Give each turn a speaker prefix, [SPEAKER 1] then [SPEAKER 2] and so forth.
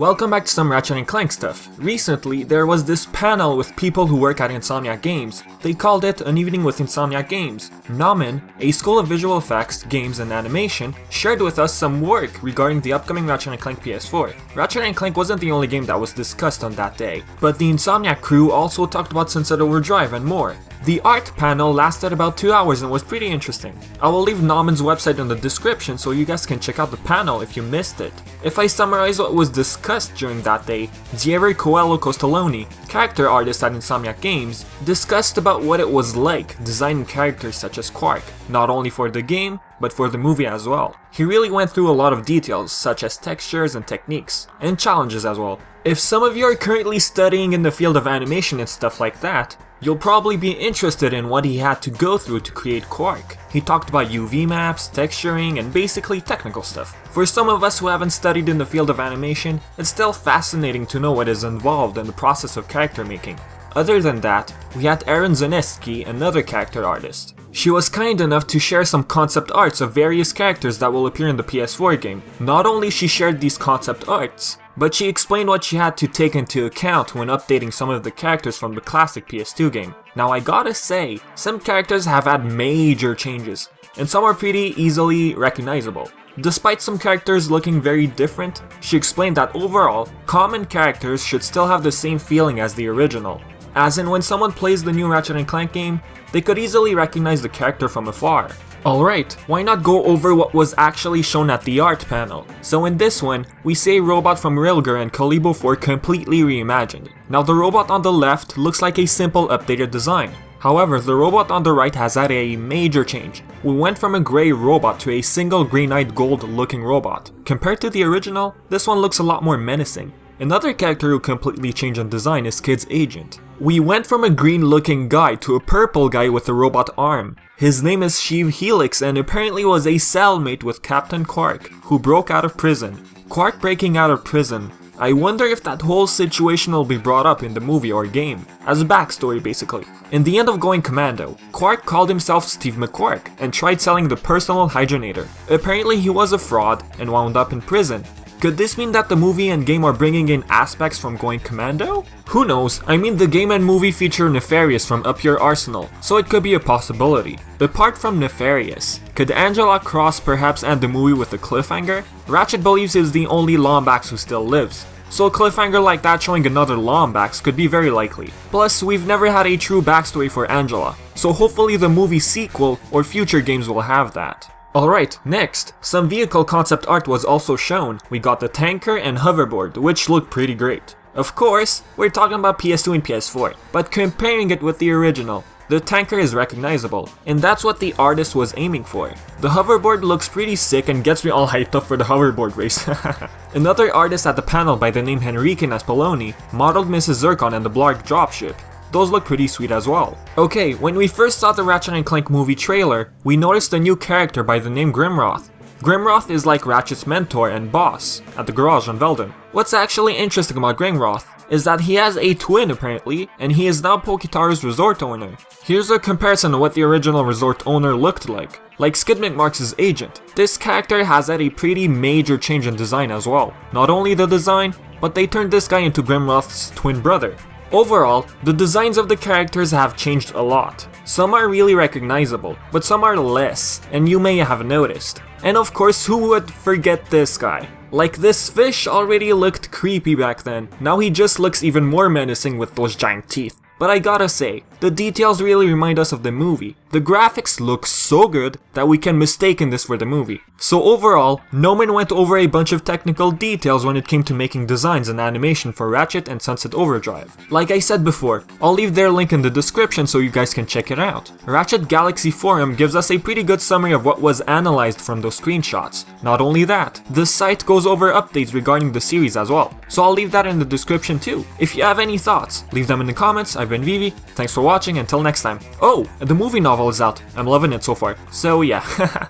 [SPEAKER 1] Welcome back to some Ratchet Clank stuff. Recently, there was this panel with people who work at Insomniac Games. They called it An Evening with Insomniac Games. Gnomon, a school of visual effects, games, and animation, shared with us some work regarding the upcoming Ratchet Clank PS4. Ratchet Clank wasn't the only game that was discussed on that day, but the Insomniac crew also talked about Sunset Overdrive and more. The art panel lasted about 2 hours and was pretty interesting. I will leave Gnomon's website in the description so you guys can check out the panel if you missed it. If I summarize what was discussed during that day, Xavier Coelho Costoloni, character artist at Insomniac Games, discussed about what it was like designing characters such as Qwark, not only for the game, but for the movie as well. He really went through a lot of details such as textures and techniques, and challenges as well. If some of you are currently studying in the field of animation and stuff like that, you'll probably be interested in what he had to go through to create Qwark. He talked about UV maps, texturing, and basically technical stuff. For some of us who haven't studied in the field of animation, it's still fascinating to know what is involved in the process of character making. Other than that, we had Erin Zaneski, another character artist. She was kind enough to share some concept arts of various characters that will appear in the PS4 game. Not only she shared these concept arts, but she explained what she had to take into account when updating some of the characters from the classic PS2 game. Now I gotta say, some characters have had major changes, and some are pretty easily recognizable. Despite some characters looking very different, she explained that overall, common characters should still have the same feeling as the original. As in when someone plays the new Ratchet Clank game, they could easily recognize the character from afar. Alright, why not go over what was actually shown at the art panel? So in this one, we see a robot from Railgur and Calibo 4 completely reimagined. Now the robot on the left looks like a simple updated design. However, the robot on the right has had a major change. We went from a grey robot to a single green-eyed gold looking robot. Compared to the original, this one looks a lot more menacing. Another character who completely changed in design is Kid's agent. We went from a green looking guy to a purple guy with a robot arm. His name is Sheev Helix and apparently was a cellmate with Captain Qwark, who broke out of prison. Qwark breaking out of prison. I wonder if that whole situation will be brought up in the movie or game, as a backstory basically. In the end of going commando, Qwark called himself Steve McQuark and tried selling the personal hydrogenator. Apparently he was a fraud and wound up in prison. Could this mean that the movie and game are bringing in aspects from going commando? Who knows, I mean the game and movie feature Nefarious from Up Your Arsenal, so it could be a possibility. Apart from Nefarious, could Angela Cross perhaps end the movie with a cliffhanger? Ratchet believes he's the only Lombax who still lives, so a cliffhanger like that showing another Lombax could be very likely. Plus, we've never had a true backstory for Angela, so hopefully the movie sequel or future games will have that. Alright, next, some vehicle concept art was also shown. We got the tanker and hoverboard, which looked pretty great. Of course, we're talking about PS2 and PS4, but comparing it with the original, the tanker is recognizable, and that's what the artist was aiming for. The hoverboard looks pretty sick and gets me all hyped up for the hoverboard race. Another artist at the panel by the name Henrique Naspoloni modeled Mrs. Zircon and the Blarg dropship. Those look pretty sweet as well. Okay, when we first saw the Ratchet Clank movie trailer, we noticed a new character by the name Grimroth. Grimroth is like Ratchet's mentor and boss at the garage on Velden. What's actually interesting about Grimroth is that he has a twin apparently, and he is now Pokitaro's resort owner. Here's a comparison of what the original resort owner looked like. Like Skid McMarks' agent, this character has had a pretty major change in design as well. Not only the design, but they turned this guy into Grimroth's twin brother. Overall, the designs of the characters have changed a lot. Some are really recognizable, but some are less, and you may have noticed. And of course, who would forget this guy? Like, this fish already looked creepy back then, now he just looks even more menacing with those giant teeth. But I gotta say, the details really remind us of the movie. The graphics look so good that we can mistake this for the movie. So overall, Gnomon went over a bunch of technical details when it came to making designs and animation for Ratchet and Sunset Overdrive. Like I said before, I'll leave their link in the description so you guys can check it out. Ratchet Galaxy Forum gives us a pretty good summary of what was analyzed from those screenshots. Not only that, the site goes over updates regarding the series as well. So I'll leave that in the description too. If you have any thoughts, leave them in the comments. I've been Vivi, thanks for watching, until next time. Oh, the movie novel is out, I'm loving it so far, so yeah.